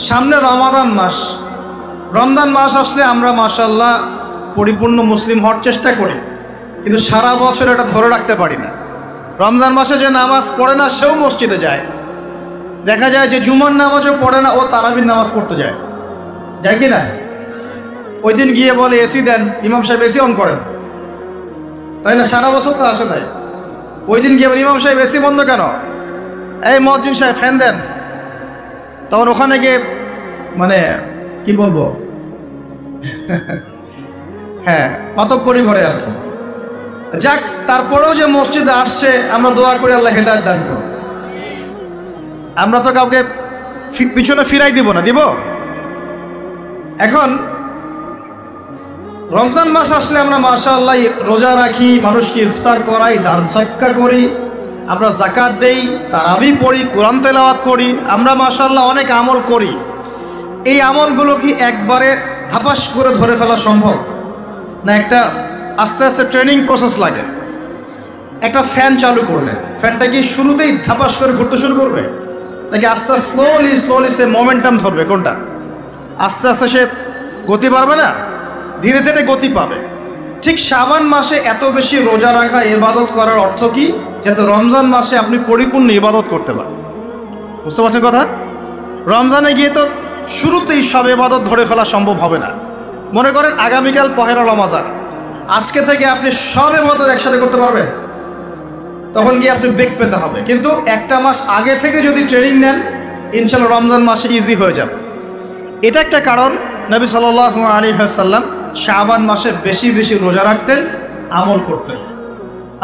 সামনে রমাদান মাস, রমজান মাস আসলে আমরা মাশাআল্লাহ পরিপূর্ণ মুসলিম হওয়ার চেষ্টা করি, কিন্তু সারা বছর এটা ধরে রাখতে পারি না। রমজান মাসে যে নামাজ পড়ে না সেও মসজিদে যায়, দেখা যায় যে জুমার নামাজও পড়ে না ও তারাবির নামাজ পড়তে যায়, যায় কি না? ওই দিন গিয়ে বলে এসি দেন, ইমাম সাহেব এসি অন করেন, তাই না? সারা বছর তো আসে নাই, ওই দিন গিয়ে ইমাম সাহেব এসি বন্ধ কেন, এই মুয়াজ্জিন সাহেব ফ্যান দেন। তখন ওখানে গিয়ে মানে কি বলবো, হ্যাঁ মাতব্বরি করে আর কি। যাক, তারপরেও যে মসজিদে আসছে আমরা দোয়া করি আল্লাহ হেদায়েত দান করুন। আমরা তো কাউকে পিছনে ফিরাই দিব না, দিব? এখন রমজান মাস আসলে আমরা মাশাআল্লাহ রোজা রাখি, মানুষকে ইফতার করাই, দান সদকা করি, আমরা যাকাত দেই, তারাবি পড়ি, কোরআন তেলাওয়াত করি, আমরা মাশাআল্লাহ অনেক আমল করি। এই আমলগুলো কি একবারে ধাপাস করে ধরে ফেলা সম্ভব না? একটা আস্তে আস্তে ট্রেনিং প্রসেস লাগে। একটা ফ্যান চালু করলে ফ্যানটা কি শুরুতেই ধাপাস করে ঘুরতে শুরু করবে, নাকি আস্তে স্লোলি স্লোলি সে মোমেন্টাম ধরবে? কোনটা? আস্তে আস্তে সে গতি পাবে না, ধীরে ধীরে গতি পাবে। ঠিক শাবান মাসে এত বেশি রোজা রাখা, ইবাদত করার অর্থ কি? যাতে রমজান মাসে আপনি পরিপূর্ণ ইবাদত করতে পারেন। বুঝতে পারছেন কথা? রমজানে গিয়ে তো শুরুতেই সব ইবাদত ধরে ফেলা সম্ভব হবে না। মনে করেন আগামীকাল পহেলা রমজান, আজকে থেকে আপনি সব ইবাদত একসাথে করতে পারবেন? তখন গিয়ে আপনি বেগ পেতে হবে। কিন্তু একটা মাস আগে থেকে যদি ট্রেনিং নেন, ইনশাআল্লাহ রমজান মাসে ইজি হয়ে যাবে। এটা একটা কারণ নবী সাল্লাল্লাহু আলাইহি ওয়াসাল্লাম শাবান মাসে বেশি বেশি রোজা রাখতেন, আমল করতেন।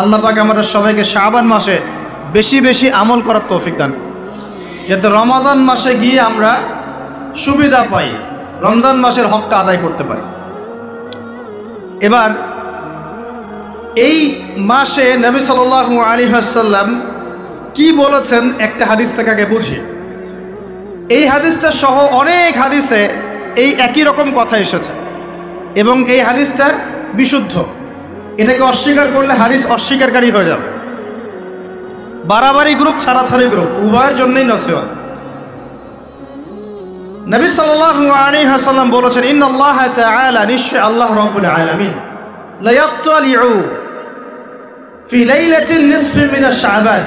আল্লাহ পাক আমাদের সবাইকে শাবান মাসে বেশি বেশি আমল করার তৌফিক দান, যাতে রমজান মাসে গিয়ে আমরা সুবিধা পাই, রমজান মাসের হকটা আদায় করতে পারি। এবার এই মাসে নবী সাল্লাল্লাহু আলাইহি ওয়াসাল্লাম কি বলেছেন একটা হাদিস থেকে আগে বুঝি। এই হাদিসটা সহ অনেক হাদিসে এই একই রকম কথা এসেছে এবং এই হাদিসটা বিশুদ্ধ। এটাকে অস্বীকার করলে হাদিস অস্বীকারী হয়ে যাবে। বাড়াবাড়ি গ্রুপ, ছাড়াছাড়ি গ্রুপ, উভয়ের জন্যই নসিহত। নবী সাল্লাল্লাহু আলাইহি ওয়াসাল্লাম বলেছেন, ইন্নাল্লাহ তাআলা, নিশ্চয় আল্লাহ রাব্বুল আলামিন, লা ইয়াত্তালিউ ফি লাইলাতিন নিসফি মিনাশ শাবান,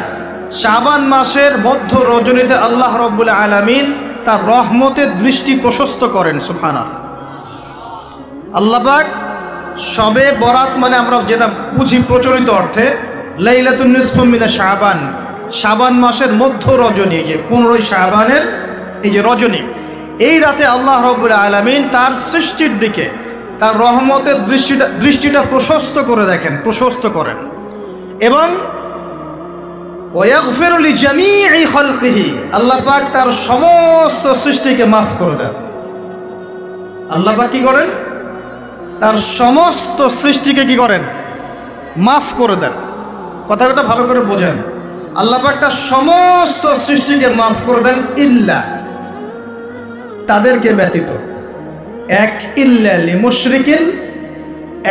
শাবান মাসের মধ্য রজনীতে আল্লাহ রাব্বুল আলামিন তার রহমতের দৃষ্টি প্রশস্ত করেন। সুবহানাল্লাহ। আল্লাহ পাক শবে বরাত মানে আমরা যেটা বুঝি প্রচলিত অর্থে, লাইলাতুন নিসফি মিনাশ শাবান, শাবান মাসের মধ্য রজনী, যে 15 শাবানের এই যে রজনী, এই রাতে আল্লাহ রাব্বুল আলামিন তার সৃষ্টির দিকে তার রহমতের দৃষ্টিটা প্রশস্ত করে দেখেন, প্রশস্ত করেন। এবং ওয়াগফিরু লিজামিই খালকিহি, আল্লাহ পাক তার সমস্ত সৃষ্টিকে মাফ করে দেন। আল্লাহ পাক কি করেন? তার সমস্ত সৃষ্টিকে কি করেন? মাফ করে দেন। কথাটা ভালো করে বোঝেন। আল্লাহ পাক তার সমস্ত সৃষ্টিকে মাফ করে দেন, ইল্লা, তাদেরকে ব্যতীত। এক, ইল্লা লিমুশরিকিন,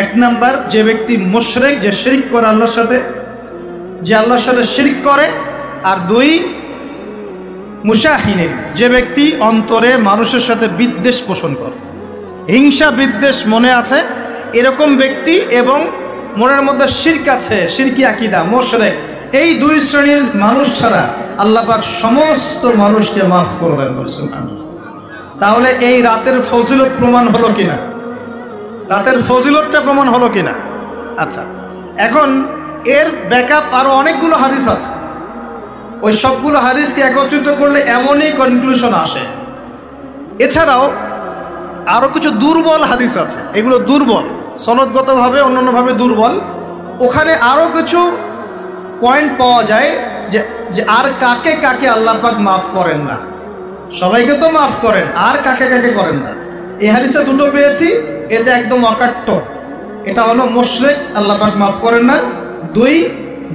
এক নাম্বার যে ব্যক্তি মুশরিক, যে শিরক করে আল্লাহর সাথে, যে আল্লাহর সাথে শিরক করে। আর দুই, মুশাহিনিন, যে ব্যক্তি অন্তরে মানুষের সাথে বিদ্বেষ পোষণ করে, হিংসা বিদ্বেষ মনে আছে এরকম ব্যক্তি, এবং মনের মধ্যে শিরক আছে, শিরকি আকীদা, মুশরিক, এই দুই শ্রেণীর মানুষ ছাড়া আল্লাহ পাক সমস্ত মানুষকে মাফ করবেন। সুবহানাল্লাহ। তাহলে এই রাতের ফজিলত প্রমাণ হলো কিনা? রাতের ফজিলতটা প্রমাণ হলো কিনা? আচ্ছা, এখন এর ব্যাকআপ আরো অনেকগুলো হাদিস আছে। ওই সবগুলো হাদিসকে একত্রিত করলে এমনই কনক্লুশন আসে। এছাড়াও আরো কিছু দুর্বল হাদিস আছে, এগুলো দুর্বল, সনদগতভাবে অন্যান্যভাবে দুর্বল। ওখানে আরো কিছু পয়েন্ট পাওয়া যায় যে আর কাকে কাকে আল্লাহ পাক মাফ করেন না। সবাইকে তো মাফ করেন, আর কাকে কাকে করেন না। এই হাদিসে দুটো পেয়েছি, এটা একদম অকাট্য। এটা হলো মুশরিক, আল্লাহ পাক মাফ করেন না। দুই,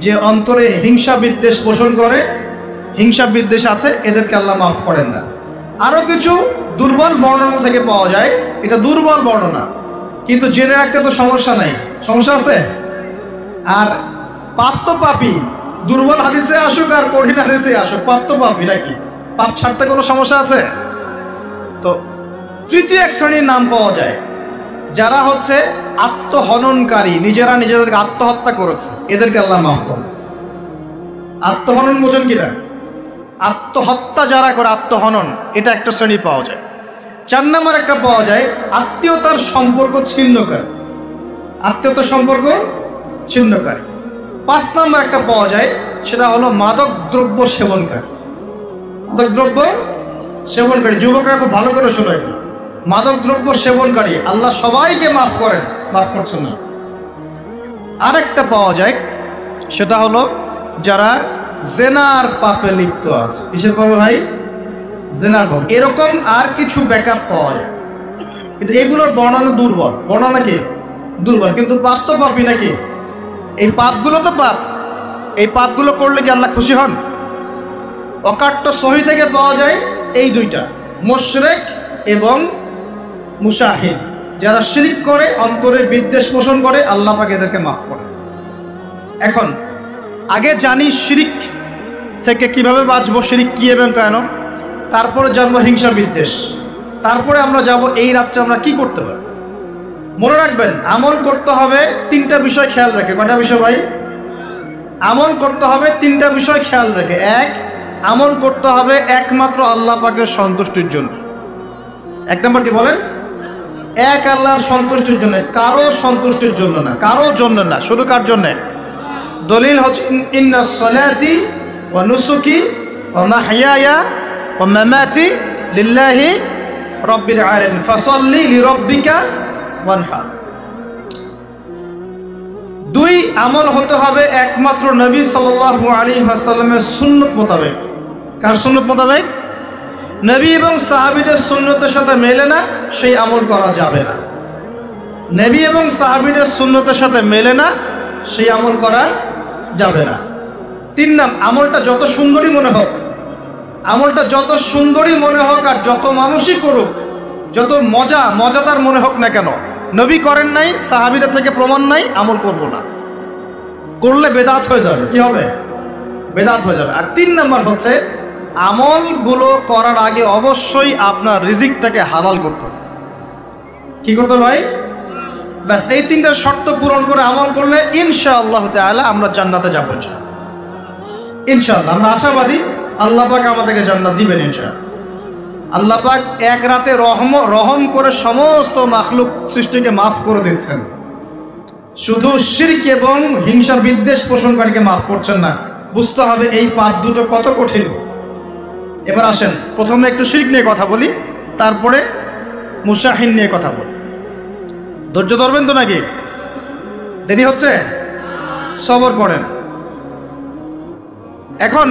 যে অন্তরে হিংসা বিদ্বেষ পোষণ করে, হিংসা বিদ্বেষ আছে, এদেরকে আল্লাহ মাফ করেন না। আরো কিছু দুর্বল বর্ণনা থেকে পাওয়া যায়, এটা দুর্বল বর্ণনা, কিন্তু জেনে রাখতে তো সমস্যা নাই। সমস্যা আছে? আর পাপ তো পাপী, দুর্বল হাদিসে আসুক আর কঠিন হাদিসে আসুক, পাপ তো পাপী নাকি? পাপ ছাড়তে কোনো সমস্যা আছে? তো তৃতীয় এক শ্রেণীর নাম পাওয়া যায়, যারা হচ্ছে আত্মহননকারী, নিজেরা নিজেদেরকে আত্মহত্যা করেছে, এদেরকে আল্লাহ মাফ করে। আত্মহনন বোঝেন কিনা? আত্মহত্যা যারা করে, আত্মহনন, এটা একটা শ্রেণী পাওয়া যায়। 4 নম্বর একটা পাওয়া যায় আত্মীয়তার সম্পর্ক ছিন্নকারী, আত্মীয়তার সম্পর্ক ছিন্নকারী। 5 নম্বর একটা পাওয়া যায়, সেটা হলো মাদক দ্রব্য সেবনকারী। মাদক দ্রব্য সেবনকারী, যুবকরা খুব ভালো করে শোনো এগুলো। মাদক দ্রব্য সেবনকারী আল্লাহ সবাইকে মাফ করেন, মাফ করছেন না। আরেকটা পাওয়া যায়, সেটা হলো যারা জেনার পাপে লিপ্ত আছে। কিসের পাপে ভাই? জেনার পাপ। এরকম আর কিছু ব্যাকআপ পাওয়া যায়, কিন্তু এগুলোর বর্ণনা দুর্বল। বর্ণনা কি? দুর্বল। কিন্তু পাপ তো পাপই নাকি? এই পাপগুলো তো পাপ। এই পাপগুলো করলে কি আল্লাহ খুশি হন? অকাট্য সহি থেকে পাওয়া যায় এই দুইটা, মুশরিক এবং মুশাহিদ। যারা শিরক করে, অন্তরে বিদ্বেষ পোষণ করে, আল্লাহ পাক এদেরকে মাফ করে। এখন আগে জানি শিরক থেকে কিভাবে বাঁচবো, শিরক কি এবং কেন, তারপরে জানবো হিংসা বিদ্বেষ, তারপরে আমরা যাব এই রাত্রে আমরা কি করতে পারি। মনে রাখবেন, আমল করতে হবে 3টা বিষয় খেয়াল রেখে। কয়টা বিষয় ভাই? আমল করতে হবে 3টা বিষয় খেয়াল রেখে। 1, আমল করতে হবে একমাত্র আল্লাহ পাকের সন্তুষ্টির জন্য। 1 নম্বর কি বলেন? এক আল্লাহর সন্তুষ্টির জন্য, কারো সন্তুষ্টির জন্য না, কারো জন্য না, শুধু কার জন্য? দলিল হচ্ছে ইন্নাস সালাতি ওয়া নুসুকি ওয়া মাহইয়ায়া ওয়া মামাতি লিল্লাহি রাব্বিল আলামিন ফাসাল্লি লিরাব্বিকা ওয়ানহার। 2, আমল হতে হবে একমাত্র নবী সাল্লাল্লাহু আলাইহি ওয়াসাল্লামের সুন্নাত মোতাবেক। কার সুন্নাত মোতাবেক? নবী এবং সাহাবীদের সুন্নতের সাথে মেলে না, সেই আমল করা যাবে না। নবী এবং সাহাবীদের সুন্নতের সাথে মেলে না, সেই আমল করা যাবে না। 3 নম্বর, আমলটা যত সুন্দরই মনে হোক, আমলটা যত সুন্দরই মনে হোক আর যত মানুষই করুক, যত মজাদার মনে হোক না কেন, নবী করেন নাই, সাহাবীদের থেকে প্রমাণ নাই, আমল করব না। করলে বেদাত হয়ে যাবে। কি হবে? বেদাত হয়ে যাবে। আর 3 নম্বর হচ্ছে, আমলগুলো করার আগে অবশ্যই আপনার রিজিকটাকে হালাল করতে হবে। কি করতে ভাই? ব্যাস, এই 3টা শর্ত পূরণ করে আমল করলে ইনশাআল্লাহ তাআলা আমরা জান্নাতে যাব। ইনশাআল্লাহ আমরা আশাবাদী, আল্লাহ পাক আমাদেরকে জান্নাত দিবেন ইনশাআল্লাহ। আল্লাহ পাক এক রাতে রহম করে সমস্ত মাখলুক সৃষ্টিকে মাফ করে দিচ্ছেন, শুধু শিরক এবং হিংসার বিদ্বেষ পোষণকারীকে মাফ করছেন না। বুঝতে হবে এই পাপ দুটো কত কঠিন। এবার আসেন, প্রথমে একটু শিরক নিয়ে কথা বলি, তারপরে মুশাহিন নিয়ে কথা বলি। ধৈর্য ধরবেন তো নাকি? দেরি হচ্ছে? সবর করেন। এখন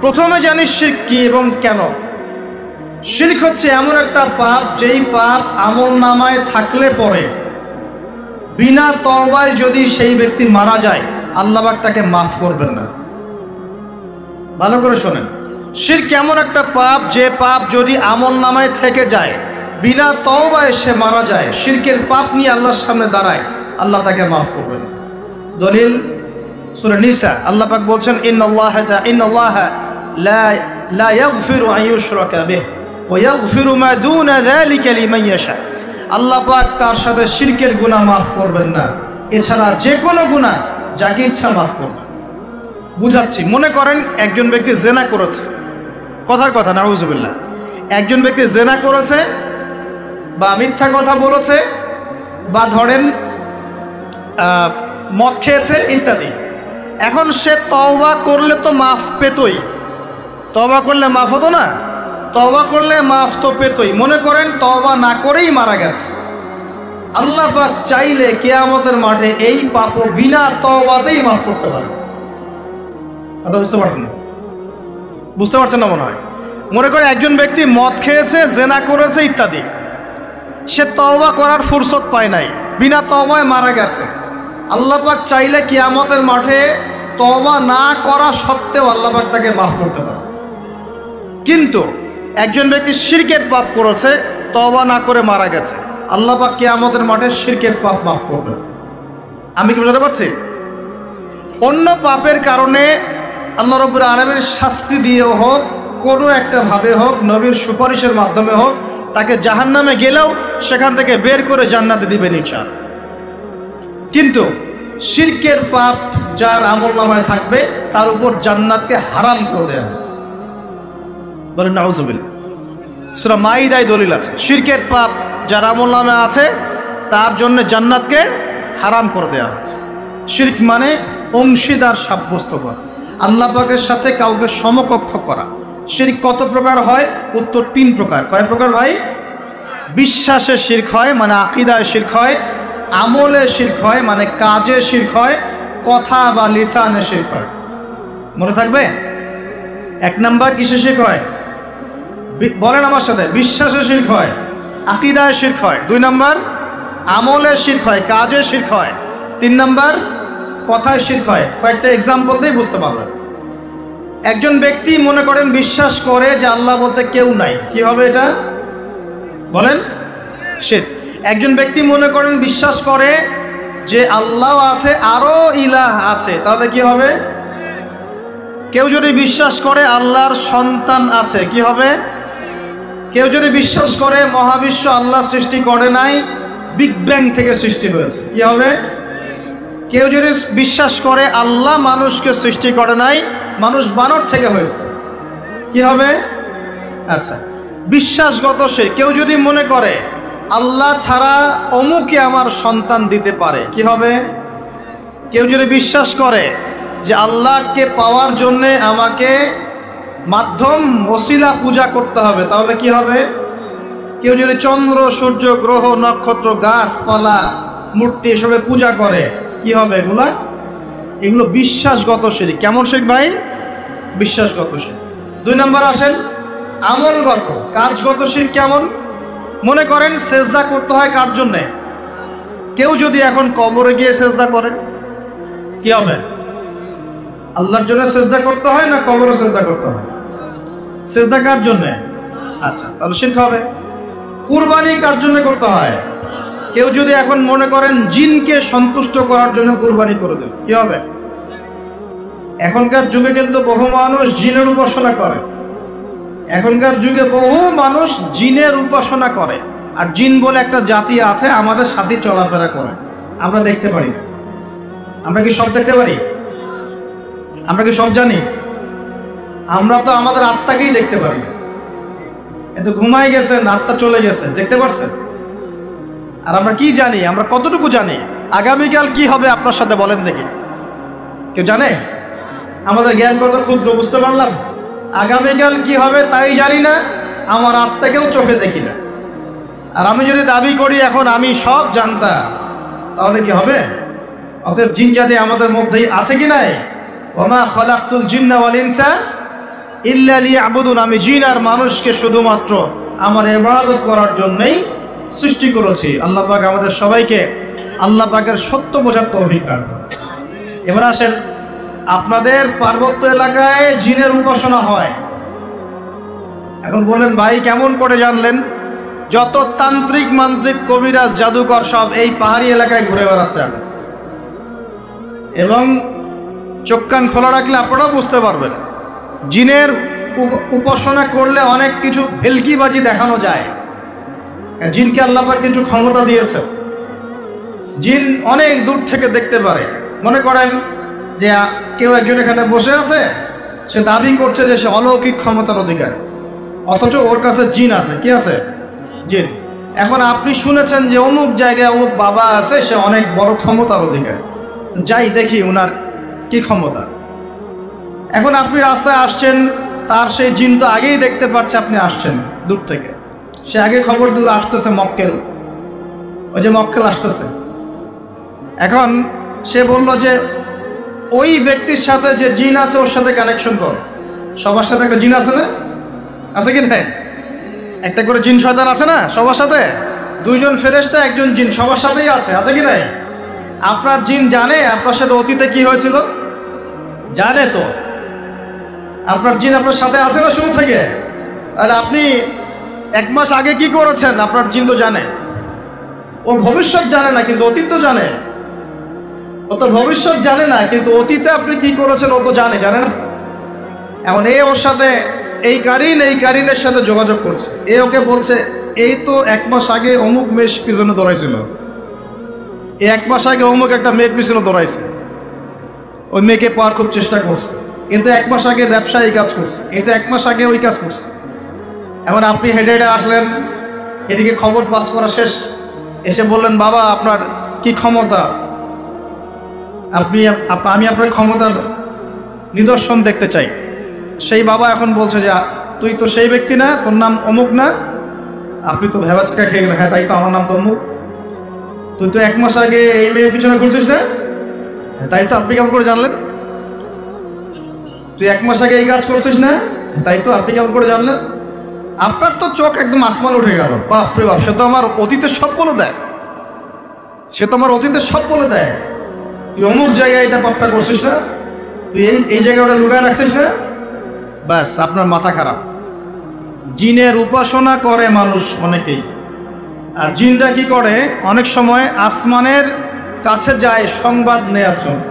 প্রথমে জানি শিরক কি এবং কেন। শিরক হচ্ছে এমন একটা পাপ, যেই পাপ আমল নামায় থাকলে পরে বিনা তওবায় যদি সেই ব্যক্তি মারা যায়, আল্লাহ পাক তাকে মাফ করবেন না। ভালো করে শোনেন, শিরক এমন একটা পাপ, যে পাপ যদি আমল নামায় থেকে যায়, বিনা তওবায় সে মারা যায়, শিরকের পাপ নিয়ে আল্লাহর সামনে দাঁড়ায়, আল্লাহ তাকে মাফ করবেন। দলিল সূরা নিসা, আল্লাহ পাক বলছেন ইন্নাল্লাহা লা ইয়াগফিরু আন ইউশরাকা বিহি ওয়া ইয়াগফিরু মা দুনা যালিকা লিমান ইয়াশা। আল্লাহ পাক তার সাথে শিরকের গুনাহ মাফ করবেন না, এছাড়া যে কোনো গুনাহ যাকে ইচ্ছা মাফ করবেন। বুঝাচ্ছি, মনে করেন একজন ব্যক্তি জেনা করেছে, কথার কথা নাউযুবিল্লাহ, একজন ব্যক্তি জেনা করেছে বা মিথ্যা কথা বলেছে বা ধরেন মদ খেয়েছে ইত্যাদি। এখন সে তওবা করলে তো মাফ পেতই, তওবা করলে মাফ হতো না? তওবা করলে মাফ তো পেতই। মনে করেন তওবা না করেই মারা গেছে, আল্লাহ পাক চাইলে কিয়ামতের মাঠে এই পাপও বিনা তওবাতেই মাফ করতে পারে। কথা বুঝতে পারছেন? বুঝতে পারছেন না মনে হয়। মনে করে একজন ব্যক্তি মদ খেয়েছে, জেনা করেছে ইত্যাদি, সে তওবা করার ফুরসত পায় নাই, বিনা তওবায় মারা গেছে। আল্লাহ পাক চাইলে কিয়ামতের মাঠে তওবা না করা সত্ত্বেও আল্লাহ পাক তাকে মাফ করতে পারে। কিন্তু একজন ব্যক্তি শিরকের পাপ করেছে, তওবা না করে মারা গেছে, আল্লাহ পাক কিয়ামতের মাঠে শিরকের পাপ মাফ করবেন। আমি কি বুঝতে পারছি? অন্য পাপের কারণে আল্লাহ রাব্বুল আলামিন শাস্তি দিয়েও হোক, কোনো একটা ভাবে হোক, নবীর সুপারিশের মাধ্যমে হোক, তাকে জাহান্নামে গেলেও সেখান থেকে বের করে জান্নাতে দিবেন ইনশাআল্লাহ। কিন্তু শিরকের পাপ যার আমলনামায় থাকবে তার উপর জান্নাতকে হারাম করে দেওয়া হয়েছে। বলেন নাউজুবিল্লাহ। সূরা মাইদায় দলিল আছে, শিরকের পাপ যার আমলনামায় আছে তার জন্য জান্নাতকে হারাম করে দেওয়া হয়েছে। শিরক মানে অংশীদার সাব্যস্ত করা, আল্লাহ পাকের সাথে কাউকে সমকক্ষ করা। শিরক কত প্রকার হয়? উত্তর 3 প্রকার। কয় প্রকার ভাই? বিশ্বাসে শিরক হয় মানে আকীদায় শিরক হয়, আমলে শিরক হয় মানে কাজে শিরক হয়, কথা বা লিসানে শিরক হয়। মনে থাকবে? 1 নাম্বার কিসে শিরক হয়? বলেন আমার সাথে। বিশ্বাসে শিরক হয়, আকীদায় শিরক হয়। 2 নাম্বার আমলে শিরক হয়, কাজে শিরক হয়। 3 নাম্বার কথায় শিরক হয়। কয়েকটা এক্সাম্পল দিয়ে বুঝতে পারবেন। একজন ব্যক্তি মনে করেন বিশ্বাস করে যে আল্লাহ বলতে কেউ নাই, কি হবে এটা? বলেন শিরক। একজন ব্যক্তি মনে করেন বিশ্বাস করে যে আল্লাহ আছে, আরো ইলাহ আছে, তাহলে কি হবে? কেউ যদি বিশ্বাস করে আল্লাহর সন্তান আছে, কি হবে? কেউ যদি বিশ্বাস করে মহাবিশ্ব আল্লাহ সৃষ্টি করে নাই, বিগ ব্যাং থেকে সৃষ্টি হয়েছে, কি হবে? কেউ যদি বিশ্বাস করে আল্লাহ মানুষকে সৃষ্টি করে নাই, মানুষ বানর থেকে হয়েছে, কি হবে? আচ্ছা, বিশ্বাসগত শিরক। কেউ যদি মনে করে আল্লাহ ছাড়া অমুকে আমার সন্তান দিতে পারে, কি হবে? কেউ যদি বিশ্বাস করে যে আল্লাহকে পাওয়ার জন্য আমাকে মাধ্যম ওসিলা পূজা করতে হবে, তাহলে কি হবে? কেউ যদি চন্দ্র, সূর্য, গ্রহ, নক্ষত্র, গাছপালা, মূর্তি এসবে পূজা করে, কি হবে? এগুলো বিশ্বাসগত শিরক। কেমন শিরক ভাই? বিশ্বাসগত শিরক। 2 নাম্বার আসেন আমলগত, কাজগত শিরক। কেমন? মনে করেন সেজদা করতে হয় কার জন্যে? কেউ যদি এখন কবরে গিয়ে সেজদা করে, কি হবে? আল্লাহর জন্য সেজদা করতে হয় না কবরে সেজদা করতে হয়? সেজদা কার জন্যে? আচ্ছা, তাহলে শিরক হবে। কুরবানি কার জন্য করতে হয়? কেউ যদি এখন মনে করেন জিনকে সন্তুষ্ট করার জন্য কুরবানি করে দেবে, কি হবে? এখনকার যুগে কিন্তু বহু মানুষ জিনের উপাসনা করে। এখনকার যুগে বহু মানুষ জিনের উপাসনা করে। আর জিন বলে একটা জাতি আছে আমাদের সাথে চলাফেরা করে, আমরা দেখতে পারি। আমরা কি সব দেখতে পারি? আমরা কি সব জানি? আমরা তো আমাদের আত্মাকেই দেখতে পারি। এত ঘুমাই গেছেন, আত্মা চলে গেছে, দেখতে পারছেন? আর আমরা কি জানি? আমরা কতটুকু জানি? আগামীকাল কি হবে আপনার সাথে বলেন দেখি, কেউ জানে? আমাদের জ্ঞান কত ক্ষুদ্র, বুঝতে পারলাম। আগামীকাল কি হবে তাই জানি না, আমার আত্মাকেও চোখে দেখি না। আর আমি যদি দাবি করি এখন আমি সব জানতাম, তাহলে কি হবে? অতএব জিন জাতি আমাদের মধ্যেই আছে কি নাই? ওমা খালাকতুল জিন্না ওয়াল ইনসা ইল্লা লিয়াবুদুন। আমি জিন আর মানুষকে শুধুমাত্র আমার ইবাদত করার জন্যই সৃষ্টি করেছি। আল্লাহ পাক আমাদের সবাইকে আল্লাহ পাকের সত্য বোঝার তৌফিক দান করুন। এবার আসেন, আপনাদের পার্বত্য এলাকায় জিনের উপাসনা হয়। এখন বলেন ভাই কেমন করে জানলেন? যত তান্ত্রিক, মান্ত্রিক, কবিরাজ, জাদুকর সব এই পাহাড়ি এলাকায় ঘুরে বেড়াচ্ছে। এবং চোখ কান খোলা রাখলে আপনারাও বুঝতে পারবেন, জিনের উপাসনা করলে অনেক কিছু ভেলকিবাজি দেখানো যায়। জিনকে আল্লাহ পাক কিছু ক্ষমতা দিয়েছে। জিন অনেক দূর থেকে দেখতে পারে। মনে করেন যে কেউ একজন এখানে বসে আছে, সে দাবি করছে যে সে অলৌকিক ক্ষমতার অধিকারী, অথচ ওর কাছে জিন আছে। কি আছে? জিন। এখন আপনি শুনেছেন যে অমুক জায়গায় অমুক বাবা আছে, সে অনেক বড় ক্ষমতার অধিকারী, যাই দেখি ওনার কি ক্ষমতা। এখন আপনি রাস্তায় আসছেন, তার সেই জিন তো আগেই দেখতে পাচ্ছে আপনি আসছেন দূর থেকে, সে আগে খবর দিল আসতেছে মক্কেল, ওই যে মক্কেল আসতেছে। এখন সে বলল যে ওই ব্যক্তির সাথে যে জিন আছে ওর সাথে কানেকশন কর। সবার সাথে একটা জিন আছে না? আছে কি না? একটা করে জিন শয়তান আছে না সবার সাথে? 2 জন ফেরেশতা, 1 জন জিন, সবার সাথেই আছে। আছে কি না? আপনার জিন জানে আপনার সাথে অতীতে কি হয়েছিল? জানে তো। আপনার জিন আপনার সাথে আছে না শুরু থেকে? আর আপনি 1 মাস আগে কি করেছেন আপনার জিন তো জানে। ও ভবিষ্যৎ জানে না কিন্তু অতীত তো জানে। ও তো ভবিষ্যৎ জানে না কিন্তু অতীতে আপনি কি করেছেন ও তো জানে, জানে না? এখন ওর সাথে এই কারিনের সাথে যোগাযোগ করছে। ওকে বলছে এই তো 1 মাস আগে অমুক মেয়ের পিছনে দৌড়াইছিল, এই 1 মাস আগে অমুক একটা মেয়ের পিছনে দৌড়াইছে, ওই মেয়েকে পাওয়ার খুব চেষ্টা করছে, কিন্তু 1 মাস আগে ব্যবসা এই কাজ করছে, এটা 1 মাস আগে ওই কাজ করছে। এখন আপনি হেঁটে হেঁটে আসলেন, এদিকে খবর পাস করা শেষ, এসে বললেন বাবা আপনার কি ক্ষমতা, আমি আপনার ক্ষমতার নিদর্শন দেখতে চাই। সেই বাবা এখন বলছে যে তুই তো সেই ব্যক্তি না, তোর নাম অমুক না, আপনি তো ভেবাচকা খেয়ে গেলেন। হ্যাঁ তাই তো, আমার নাম তো অমুক। তুই তো 1 মাস আগে এই মেয়ের পিছনে ঘুরছিস না? তাই তো, আপনি কেমন করে জানলেন? তুই 1 মাস আগে এই কাজ করছিস না? তাই তো, আপনি কেমন করে জানলেন? আপনার তো চোখ একদম আসমান উঠে গেল, বাপরে বাপ, সে তো আমার অতীতের সব বলে দেয়, তুই অমুক জায়গায় এটা পাপটা করছিস না, তুই এই জায়গায় ওটা লুকায় রাখছিস না, ব্যাস আপনার মাথা খারাপ। জিনের উপাসনা করে মানুষ অনেকেই, আর জিনরা কি করে, অনেক সময় আসমানের কাছে যায় সংবাদ নেয়ার জন্য।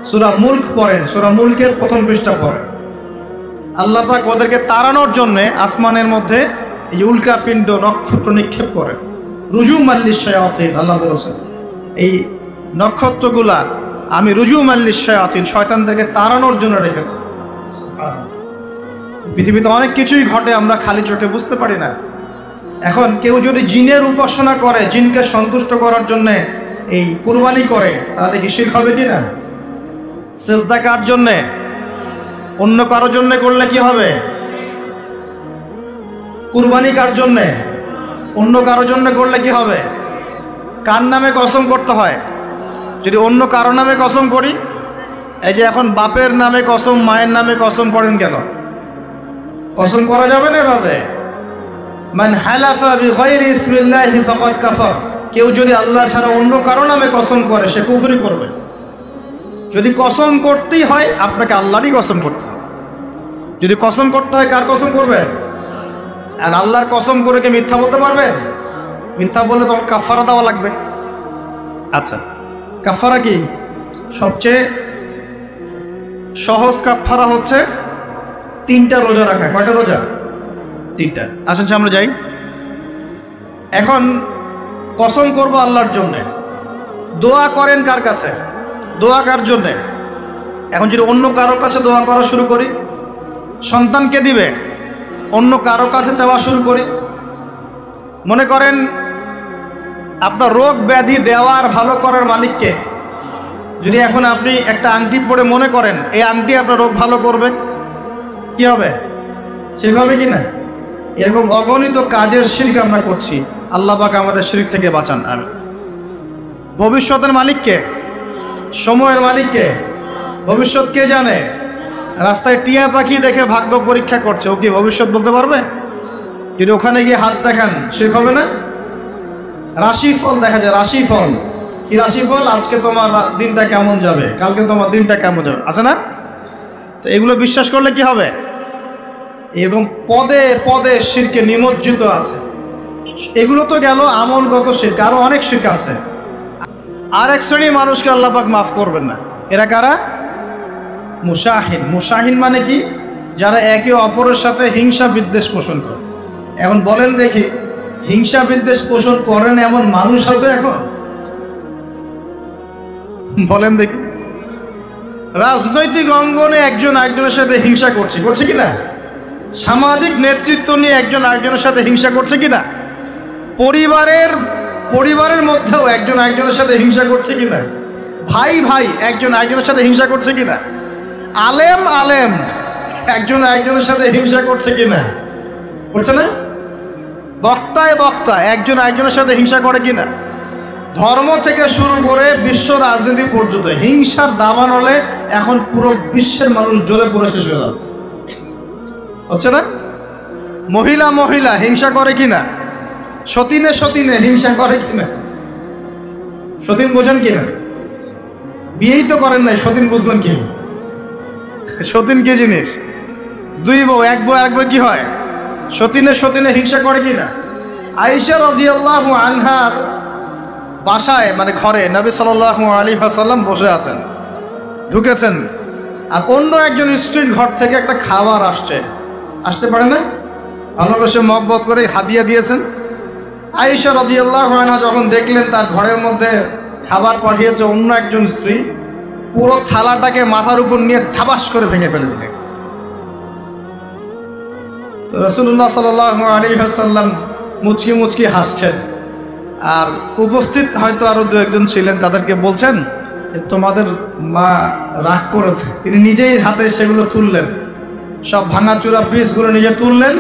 সূরা মুলক পড়েন, সূরা মুলকের 1ম পৃষ্ঠা পড়েন। আল্লাহ পাক ওদেরকে তাড়ানোর জন্য আসমানের মধ্যে এই উল্কাপিণ্ড নক্ষত্র নিক্ষেপ করেন। রুজুমান লিশ-শায়াতিন, আল্লাহ বলেছেন এই নক্ষত্রগুলা আমি রুজুমান লিশ-শায়াতিন, শয়তানদেরকে তাড়ানোর জন্য রেখেছি। পৃথিবীতে অনেক কিছুই ঘটে, আমরা খালি চোখে বুঝতে পারি না। এখন কেউ যদি জিনের উপাসনা করে, জিনকে সন্তুষ্ট করার জন্য এই কুরবানি করে, তাহলে কি শিরক হবে কিনা? সেজদা কার জন্যে? অন্য কারো জন্য করলে কি হবে? কুরবানি কার জন্যে? অন্য কারো জন্য করলে কি হবে? কার নামে কসম করতে হয়? যদি অন্য কারো নামে কসম করি, এই যে এখন বাপের নামে কসম, মায়ের নামে কসম করেন কেন? কসম করা যাবে না এভাবে। মান হালাফা বিগাইরি ইসমিল্লাহি ফাকাদ কাফার, কেউ যদি আল্লাহ ছাড়া অন্য কারো নামে কসম করে সে কুফরি করবে। যদি কসম করতেই হয় আপনাকে আল্লাহরই কসম করতে হবে। যদি কসম করতে হয় কার কসম করবেন? আর আল্লাহর কসম করে কি মিথ্যা বলতে পারবেন? মিথ্যা বললে তখন কাফারা দেওয়া লাগবে। আচ্ছা, কাফারা কি? সবচেয়ে সহজ কাফারা হচ্ছে 3টা রোজা রাখা। কয়টা রোজা? 3টা। আসেন সামনে যাই। এখন কসম করব আল্লাহর জন্যে, দোয়া করেন কার কাছে? দোয়া কার জন্যে? এখন যদি অন্য কারোর কাছে দোয়া করা শুরু করি, সন্তানকে দিবে, অন্য কারো কাছে চাওয়া শুরু করি, মনে করেন আপনার রোগ ব্যাধি দেওয়ার ভালো করার মালিককে যদি এখন আপনি একটা আংটি পরে মনে করেন এই আংটি আপনার রোগ ভালো করবে, কি হবে? ঠিক হবে কি না? এরকম অগণিত কাজের শিরক আমরা করছি। আল্লাহ পাক আমাদের শিরক থেকে বাঁচান। আর ভবিষ্যতের মালিককে, সময়ের মালিককে, ভবিষ্যৎ কে জানে? রাস্তায় টিয়া পাখি দেখে ভাগ্য পরীক্ষা করছে, ও কি ভবিষ্যৎ বলতে পারবে? যদি ওখানে গিয়ে হাত দেখান শিরক হবে না? রাশিফল দেখা যায়, রাশিফল কি? রাশিফল আজকে তোমার দিনটা কেমন যাবে, কালকে তোমার দিনটা কেমন যাবে, আছে না? তো এগুলো বিশ্বাস করলে কি হবে? এরকম পদে পদে শিরকে নিমজ্জিত আছে। এগুলো তো গেল আমলগত শিরক, আরো অনেক শিরক আছে। আর এক শ্রেণীর মানুষকে আল্লাহ পাক মাফ করবেন না। এরা কারা? মুশাহিন। মুশাহিন মানে কি? যারা একে অপরের সাথে হিংসা বিদ্বেষ পোষণ করে। এখন বলেন দেখি, হিংসা বিদ্বেষ পোষণ করেন এমন মানুষ আছে এখন? বলেন দেখি। রাজনৈতিক অঙ্গনে একজন আরেকজনের সাথে হিংসা করছে কিনা? সামাজিক নেতৃত্ব নিয়ে একজন আরেকজনের সাথে হিংসা করছে কিনা? পরিবারের মধ্যেও একজন আরেকজনের সাথে হিংসা করছে কিনা? ভাই ভাই একজন আরেকজনের সাথে হিংসা করছে কিনা? আলেম একজন আরেকজনের সাথে হিংসা করছে কিনা? করছে না? বক্তা একজন আরেকজনের সাথে হিংসা করে কিনা? ধর্ম থেকে শুরু করে বিশ্ব রাজনীতি পর্যন্ত হিংসার দাবানলে এখন পুরো বিশ্বের মানুষ জ্বলে পুরো শেষ হয়ে যাচ্ছে, হচ্ছে না? মহিলা হিংসা করে কিনা? সতীনে হিংসা করে কিনা? সতীন বোঝেন কিনা? বিয়েই তো করেন নাই, সতীন বুঝবেন কি? সতীন কি জিনিস? 2 বউ, 1 বউ আরেকবার কি হয়? সতীনে হিংসা করে কিনা? আয়েশা রাদিয়াল্লাহু আনহার বাসায় মানে ঘরে নবী সাল্লাল্লাহু আলাইহি ওয়াসাল্লাম বসে আছেন, ঢুকেছেন, আর অন্য একজন স্ত্রীর ঘর থেকে একটা খাবার আসছে। আসতে পারে না? ভালোবেসে মহব্বত করে হাদিয়া দিয়েছেন। আয়েশা রাদিয়াল্লাহু আনহা যখন দেখলেন তার ঘরের মধ্যে খাবার পাঠিয়েছে অন্য একজন স্ত্রী, পুরো থালাটাকে মাথার উপর নিয়ে ধাবাস করে ভেঙে ফেলে দিলেন। তো রাসূলুল্লাহ সাল্লাল্লাহু আলাইহি ওয়াসাল্লাম মুচকি মুচকি হাসছেন, আর উপস্থিত হয়তো আরো দু একজন ছিলেন, তাদেরকে বলছেন তোমাদের মা রাগ করেছে। তিনি নিজেই হাতে সেগুলো তুললেন, সব ভাঙাচুরা পিসগুলো নিজে তুললেন,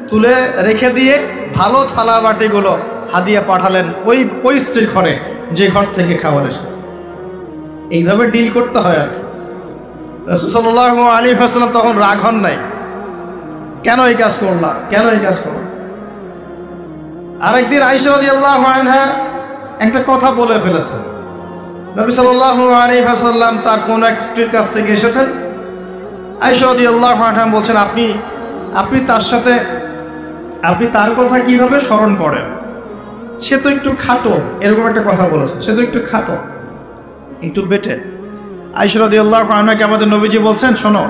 তুলে রেখে দিয়ে ভালো থালা বাটিগুলো হাদিয়া পাঠালেন ওই স্ত্রীর ঘরে, যে ঘর থেকে খাবার এসেছে। এইভাবে ডিল করতে হয় আর কি। রাসূল সাল্লাল্লাহু আলাইহি ওয়াসাল্লাম তখন রাগ হন নাই, কেন এই কাজ করলাম, কেন এই কাজ করলাম। আরেকদিন আয়েশা রাদিয়াল্লাহু আনহা একটা কথা বলে ফেলেছেন। নবী সাল্লাল্লাহু আলাইহি ওয়াসাল্লাম তার কোন এক স্ত্রীর কাছ থেকে এসেছেন। আয়েশা রাদিয়াল্লাহু আনহা বলছেন, আপনি তার সাথে আপনি তার কথা কিভাবে স্মরণ করেন? সে তো একটু খাটো, এরকম একটা কথা বলেছে, সে তো একটু খাটো, একটু বেটে। আয়েশা রাদিয়াল্লাহু আনহাকে আমাদের নবীজি বলছেন, শোনো,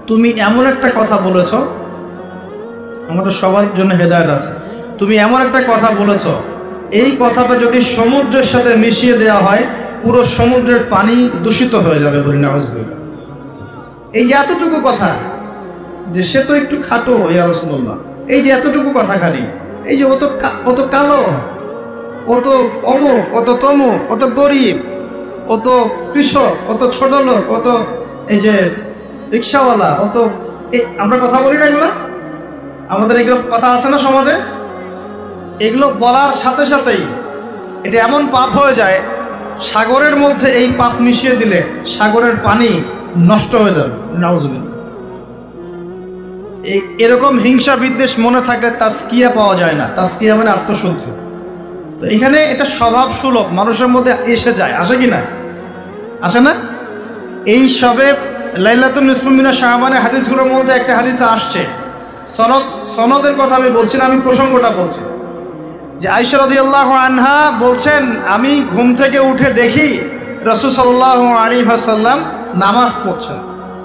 তুমি এমন একটা কথা বলেছ, আমাদের সবার জন্য হেদায়েত আছে, তুমি এমন একটা কথা বলেছ, এই কথাটা যদি সমুদ্রের সাথে মিশিয়ে দেওয়া হয় পুরো সমুদ্রের পানি দূষিত হয়ে যাবে। বলি নাউযুবিল্লাহ। এই যে এতটুকু কথা, যে সে তো একটু খাটো ইয়া রাসূলুল্লাহ, এই যে এতটুকু কথা খালি, এই যে অত কালো, অত অমুক, অত তমুক, অত গরিব, অত কৃষক, অত ছোট লোক, অত এই যে রিক্সাওয়ালা, অত আমরা কথা বলি না এগুলো, আমাদের এগুলো কথা আছে না সমাজে। এগুলো বলার সাথে সাথেই এটা এমন পাপ হয়ে যায়, সাগরের মধ্যে এই পাপ মিশিয়ে দিলে সাগরের পানি নষ্ট হয়ে যাবে। নাউযুবিল্লাহ। এরকম হিংসা বিদ্বেষ মনে থাকলে তাজকিয়া পাওয়া যায় না। তাজকিয়া মানে আত্মশুদ্ধি। তো এখানে এটা স্বভাব সুলভ মানুষের মধ্যে এসে যায়, আসে কি না? আসে না? এই সবে লাইলাতুন নিসফু মিনাশ শাবানের হাদিসগুলোর মধ্যে একটা হাদিসে আসছে, সনদের কথা আমি বলছি না, আমি প্রসঙ্গটা বলছি, যে আয়েশা রাদিয়াল্লাহু আনহা বলছেন, আমি ঘুম থেকে উঠে দেখি রাসূল সাল্লাল্লাহু আলাইহি ওয়াসাল্লাম নামাজ পড়ছেন।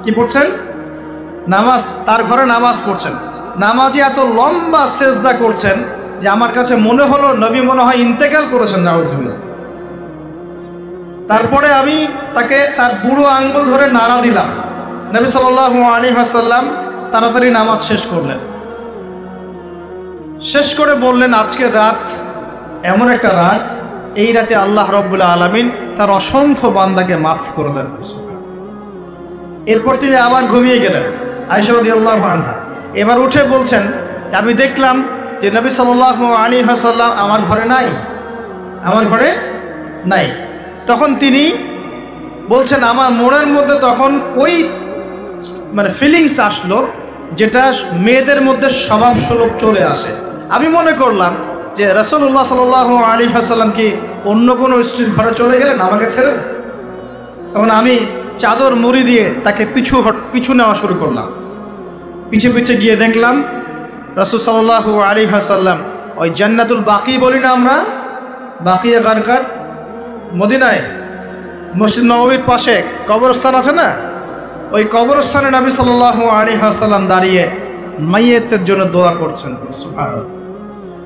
কি পড়ছেন? নামাজ, তার ঘরে নামাজ পড়ছেন। নামাজে এত লম্বা সেজদা করছেন যে আমার কাছে মনে হলো নবী মনে হয় ইন্তেকাল করেছেন। নাউযুবিল্লাহ। তারপরে আমি তাকে তার বুড়ো আঙ্গুল ধরে নাড়া দিলাম। নবী সাল্লাল্লাহু আলাইহি ওয়াসাল্লাম তাড়াতাড়ি নামাজ শেষ করলেন, শেষ করে বললেন, আজকের রাত এমন একটা রাত, এই রাতে আল্লাহ রাব্বুল আলামিন তার অসংখ্য বান্দাকে মাফ করে দেন। এরপর তিনি আবার ঘুমিয়ে গেলেন। আয়েশা রাদিয়াল্লাহু আনহা এবার উঠে বলছেন, আমি দেখলাম যে নবী সাল্লাল্লাহু আলাইহি ওয়াসাল্লাম আমার ঘরে নাই, আমার ঘরে নাই। তখন তিনি বলছেন, আমার মনের মধ্যে তখন ওই ফিলিংস আসলো যেটা মেয়েদের মধ্যে স্বভাব সুলভ চলে আসে। আমি মনে করলাম যে রাসূলুল্লাহ সাল্লাল্লাহু আলাইহি ওয়াসাল্লাম কি অন্য কোনো স্ত্রীর ঘরে চলে গেলেন আমাকে ছেড়ে। তখন আমি চাদর মুড়ি দিয়ে তাকে পিছু নেওয়া শুরু করলাম। পিছে পিছে গিয়ে দেখলাম রাসূল সাল্লাল্লাহু আলাইহি ওয়াসাল্লাম ওই জান্নাতুল বাকি বলি না আমরা, বাকিয়ে গারকাত, মদিনায় মসজিদ নববীর পাশে কবরস্থান আছে না, ওই কবরস্থানে নবী সাল্লাল্লাহু আলাইহি ওয়াসাল্লাম দাঁড়িয়ে মাইয়েতের জন্য দোয়া করছেন। সুবহানাল্লাহ।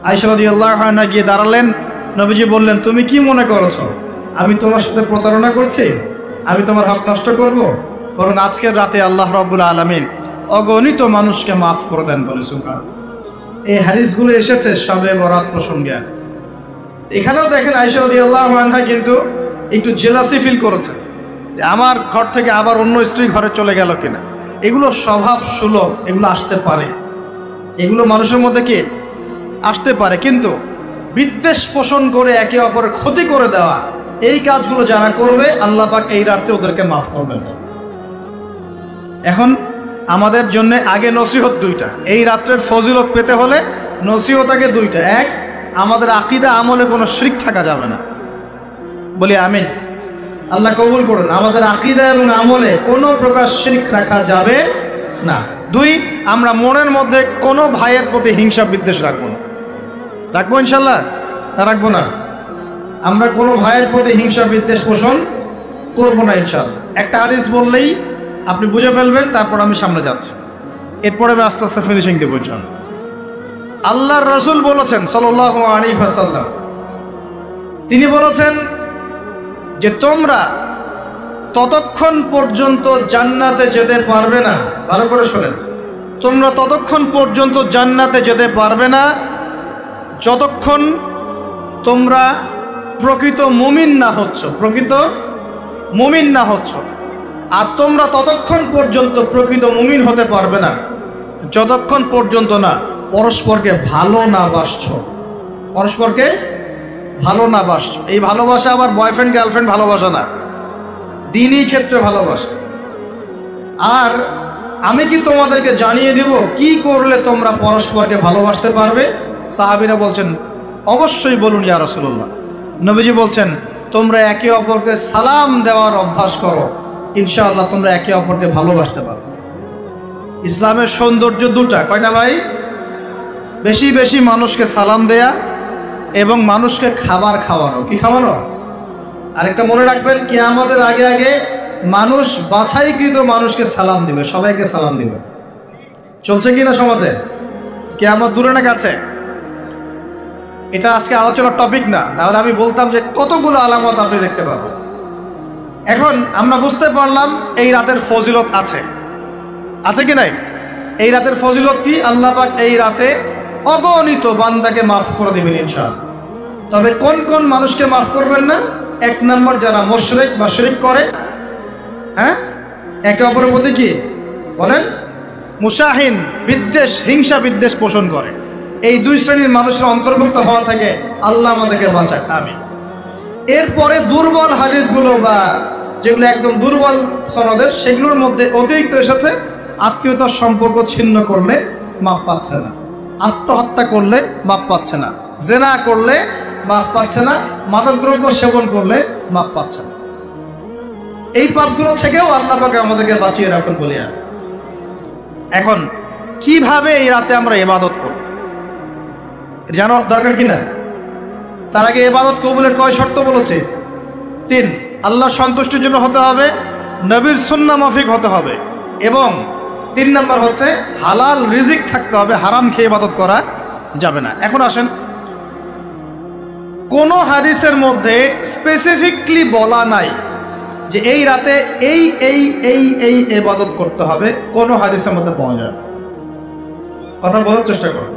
আয়েশা রাদিয়াল্লাহু আনহা গিয়ে দাঁড়ালেন। নবীজি বললেন, তুমি কি মনে করছো আমি তোমার সাথে প্রতারণা করছি, আমি তোমার হক নষ্ট করব? বরং আজকের রাতে আল্লাহ রাব্বুল আলামিন অগণিত মানুষকে মাফ করে দেন বলে। সুবহানাল্লাহ। এই হাদিসগুলো এসেছে শবে বরাত প্রসঙ্গে। এখানেও দেখেন আয়েশা রাদিয়াল্লাহু আনহা কিন্তু একটু জেলাসি ফিল করেছে যে আমার ঘর থেকে আবার অন্য স্ত্রী ঘরে চলে গেল কিনা। এগুলো স্বভাব সুলভ, এগুলো আসতে পারে, এগুলো মানুষের মধ্যে কি আসতে পারে, কিন্তু বিদ্বেষ পোষণ করে একে অপরের ক্ষতি করে দেওয়া, এই কাজগুলো যারা করবে আল্লাহ পাক এই রাতে ওদেরকে মাফ করবেন। এখন আমাদের জন্য আগে নসিহত দুইটা। এই রাত্রের ফজিলত পেতে হলে নসিহত আগে দুইটা। এক, আমাদের আকীদা আমলে কোনো শিরক থাকা যাবে না, বলি আমিন। আল্লাহ কবুল করুন। আমাদের আকীদা এবং আমলে কোনো প্রকার শিরক রাখা যাবে না। দুই, আমরা মনের মধ্যে কোনো ভাইয়ের প্রতি হিংসা বিদ্বেষ রাখবো না। রাখবো ইনশাল্লাহ? না রাখবো না? আমরা কোনো ভাইয়ের প্রতি হিংসা বিদ্বেষ পোষণ করবো না ইনশাল্লাহ। একটা হাদিস বললেই আপনি বুঝে ফেলবেন, তারপর আমি সামনে যাচ্ছি। এরপরে আমি আস্তে আস্তে ফিনিশিং দেবো ইনশাআল্লাহ। আল্লাহর রাসূল বলেছেন সাল্লাল্লাহু আলাইহি ওয়াসাল্লাম, তিনি বলেছেন যে তোমরা ততক্ষণ পর্যন্ত জান্নাতে যেতে পারবে না, ভালো করে শোনেন, তোমরা ততক্ষণ পর্যন্ত জান্নাতে যেতে পারবে না যতক্ষণ তোমরা প্রকৃত মুমিন না হচ্ছ, প্রকৃত মুমিন না হচ্ছ। আর তোমরা ততক্ষণ পর্যন্ত প্রকৃত মুমিন হতে পারবে না যতক্ষণ পর্যন্ত না পরস্পরকে ভালো না বাসছ, পরস্পরকে ভালো না বাসছ। এই ভালোবাসা আবার বয়ফ্রেন্ড গার্লফ্রেন্ড ভালোবাসা না, দিনই ক্ষেত্রে ভালোবাসা। আর আমি কি তোমাদেরকে জানিয়ে দেব কি করলে তোমরা পরস্পরকে ভালোবাসতে পারবে? সাহাবীরা বলছেন অবশ্যই বলুন ইয়া রাসূলুল্লাহ। নবীজি বলছেন তোমরা একে অপরকে সালাম দেওয়ার অভ্যাস করো, ইনশাআল্লাহ তোমরা একে অপরকে ভালোবাসতে পারবে। ইসলামের সৌন্দর্য দুটা, কয়টা ভাই? বেশি বেশি মানুষকে সালাম দেয়া এবং মানুষকে খাবার খাওয়ানো। কি খাওয়ানো? আরেকটা মনে রাখবেন, কিয়ামতের আগে আগে মানুষ বাছাইকৃত মানুষকে সালাম দিবে, সবাইকে সালাম দিবে। চলছে কিনা সমাজে? কিয়ামত দূরে না কাছে? এটা আজকে আলোচনার টপিক না, তাহলে আমি বলতাম যে কতগুলো আলামত আপনি দেখতে পাবেন। এখন আমরা বুঝতে পারলাম এই রাতের ফজিলত আছে, আছে কি নাই? এই রাতের ফজিলত কি? আল্লাহ পাক এই রাতে অগণিত বান্দাকে মাফ করে দিবেন ইনশাআল্লাহ। তবে কোন কোন মানুষকে মাফ করবেন না? এক নম্বর যারা মুশরিক বা শিরক করে, হ্যাঁ, একে অপরের প্রতি কি বলেন, মুশাহিন, বিদ্বেষ, হিংসা বিদ্বেষ পোষণ করে, এই দুই শ্রেণীর মানুষের অন্তর্ভুক্ত হওয়া থেকে আল্লাহ আমাদেরকে বাঁচাক, আমিন। এরপরে দুর্বল হাদিসগুলো বা যেগুলো একদম দুর্বল সনদের, সেগুলোর মধ্যে অতিরিক্ত এসেছে আত্মীয়তার সম্পর্ক ছিন্ন করলে মাপ পাচ্ছে না, আত্মহত্যা করলে মাপ পাচ্ছে না, জেনা করলে মাপ পাচ্ছে না, মাদকদ্রব্য সেবন করলে মাপ পাচ্ছে না। এই পাপগুলো থেকেও আল্লাহ পাক আমাদেরকে বাঁচিয়ে রাখুন বলিয়া। এখন কিভাবে এই রাতে আমরা ইবাদত করব জানো দরকার কিনা? তার আগে ইবাদত কবুলের কয় শর্ত বলেছে? 3। আল্লাহর সন্তুষ্টির জন্য হতে হবে, নবীর সুন্নাহ মাফিক হতে হবে, এবং 3 নম্বর হচ্ছে হালাল রিজিক থাকতে হবে, হারাম খেয়ে ইবাদত করা যাবে না। এখন আসেন, কোন হাদিসের মধ্যে স্পেসিফিকলি বলা নাই যে এই রাতে এই এই এই এই ইবাদত করতে হবে, কোন হাদিসের মধ্যে পাওয়া যায়? কথা বলার চেষ্টা করো।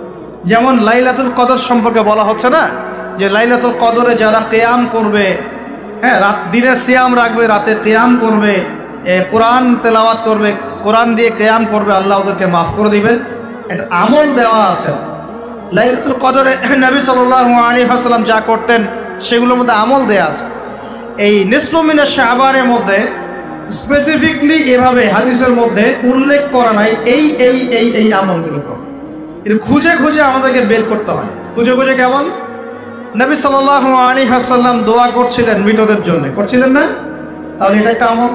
যেমন লাইলাতুল কদর সম্পর্কে বলা হচ্ছে না যে লাইলাতুল কদরে যারা কিয়াম করবে, হ্যাঁ, রাত দিনে সিয়াম রাখবে, রাতে কিয়াম করবে, কোরআন তেলাওয়াত করবে, কোরআন দিয়ে কিয়াম করবে, আল্লাহ ওদেরকে মাফ করে দিবেন, এটা আমল দেওয়া আছে। লাইলাতুল কদরে নবী সাল্লাল্লাহু আলাইহি ওয়াসাল্লাম যা করতেন সেগুলোর মধ্যে আমল দেওয়া আছে। এই নিসফু মিনাশ শাবানের মধ্যে স্পেসিফিকলি এভাবে হাদিসের মধ্যে উল্লেখ করা নাই এই এই এই এই আমলগুলো করো। এটা খুঁজে খুঁজে আমাদেরকে বের করতে হয়। খুঁজে খুঁজে কেমন? নবী সাল্লাল্লাহু আলাইহি ওয়াসাল্লাম দোয়া করছিলেন মৃতদের জন্য, করছিলেন না? তাহলে এটা একটা আমল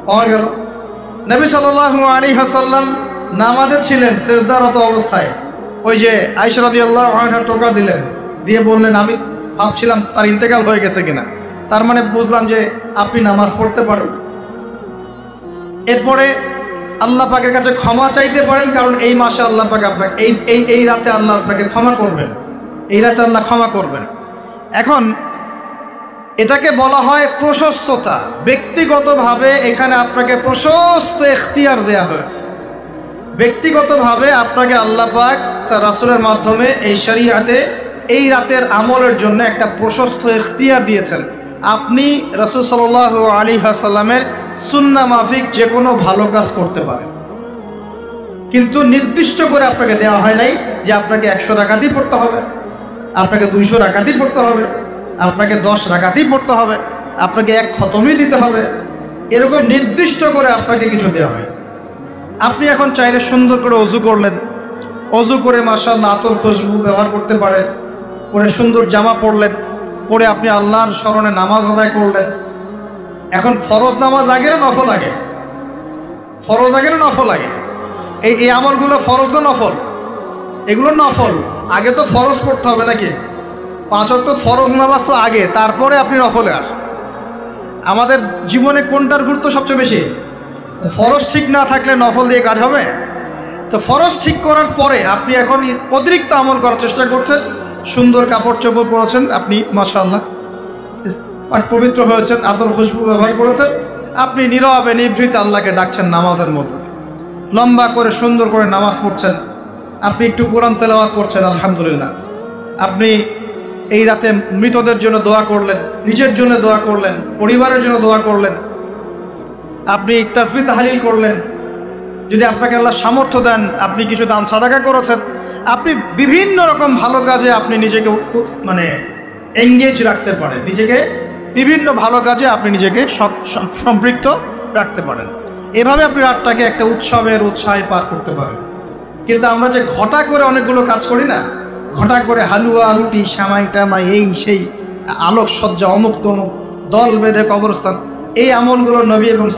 পাওয়া গেল। নবী সাল্লাল্লাহু আলাইহি ওয়াসাল্লাম নামাজে ছিলেন সেজদারত অবস্থায়, ওই যে আয়েশা রাদিয়াল্লাহু আনহা টোকা দিলেন, দিয়ে বললেন আমি ভাবছিলাম তার ইন্তেকাল হয়ে গেছে কিনা, তার মানে বুঝলাম যে আপনি নামাজ পড়তে পারেন। এরপরে আল্লাহ পাকের কাছে ক্ষমা চাইতে পারেন, কারণ এই মাসে আল্লাহ পাক আপনাকে এই রাতে আল্লাহ আপনাকে ক্ষমা করবেন, এই রাতে আল্লাহ ক্ষমা করবেন। এখন এটাকে বলা হয় প্রশস্ততা। ব্যক্তিগতভাবে এখানে আপনাকে প্রশস্ত এখতিয়ার দেয়া হয়েছে। ব্যক্তিগতভাবে আপনাকে আল্লাহ পাক তার রাসূলের মাধ্যমে এই শরীয়তে এই রাতের আমলের জন্য একটা প্রশস্ত এখতিয়ার দিয়েছেন। আপনি রাসূল সাল্লাল্লাহু আলাইহি ওয়াসাল্লামের সুন্নাহ মাফিক যে কোনো ভালো কাজ করতে পারেন, কিন্তু নির্দিষ্ট করে আপনাকে দেওয়া হয় নাই যে আপনাকে 100 রাকাতই পড়তে হবে, আপনাকে 200 রাকাতই পড়তে হবে, আপনাকে 10 রাকাতই পড়তে হবে, আপনাকে 1 খতমই দিতে হবে, এরকম নির্দিষ্ট করে আপনাকে কিছু দেওয়া হয়। আপনি এখন চাইলে সুন্দর করে ওযু করলেন, ওযু করে মাশাআল্লাহ আতর খুশবু ব্যবহার করতে পারেন, পরে সুন্দর জামা পরলেন, পরে আপনি আল্লাহর স্মরণে নামাজ আদায় করলেন। এখন ফরজ নামাজ আগে না নফল আগে? ফরজ আগে না নফল আগে? এই আমলগুলো ফরজ না নফল? এগুলো নফল। আগে তো ফরজ পড়তে হবে নাকি? 5 ওয়াক্ত ফরজ নামাজ তো আগে, তারপরে আপনি নফলে আসেন। আমাদের জীবনে কোনটার গুরুত্ব সবচেয়ে বেশি? ফরজ ঠিক না থাকলে নফল দিয়ে কাজ হবে? তো ফরজ ঠিক করার পরে আপনি এখন অতিরিক্ত আমল করার চেষ্টা করছেন, সুন্দর কাপড় চোপড় পরেছেন আপনি, মাশাআল্লাহ পবিত্র হয়েছেন, আদর খুশবু ব্যবহার করেছেন, আপনি নীরবে নিভৃতে আল্লাহকে ডাকছেন নামাজের মতো, লম্বা করে সুন্দর করে নামাজ পড়ছেন, আপনি একটু কোরআন তেলাওয়াত করছেন, আলহামদুলিল্লাহ। আপনি এই রাতে মৃতদের জন্য দোয়া করলেন, নিজের জন্য দোয়া করলেন, পরিবারের জন্য দোয়া করলেন, আপনি তাসবিহ তাহলিল করলেন, যদি আপনাকে আল্লাহ সামর্থ্য দেন আপনি কিছু দান সাদাকা করেছেন, আপনি বিভিন্ন রকম ভালো কাজে আপনি নিজেকে মানে এঙ্গেজ রাখতে পারেন, নিজেকে বিভিন্ন ভালো কাজে আপনি নিজেকে সম্পৃক্ত রাখতে পারেন। এভাবে আপনি রাতটাকে একটা উৎসবের উৎসাহে পার করতে পারেন। কিন্তু আমরা যে ঘটা করে অনেকগুলো কাজ করি না, ঘটা করে হালুয়া রুটি সামাই টামাই এই সেই আলোকসজ্জা অমুক তমুক দল বেঁধে কবরস্থান, এই আমলগুলো নবী এবং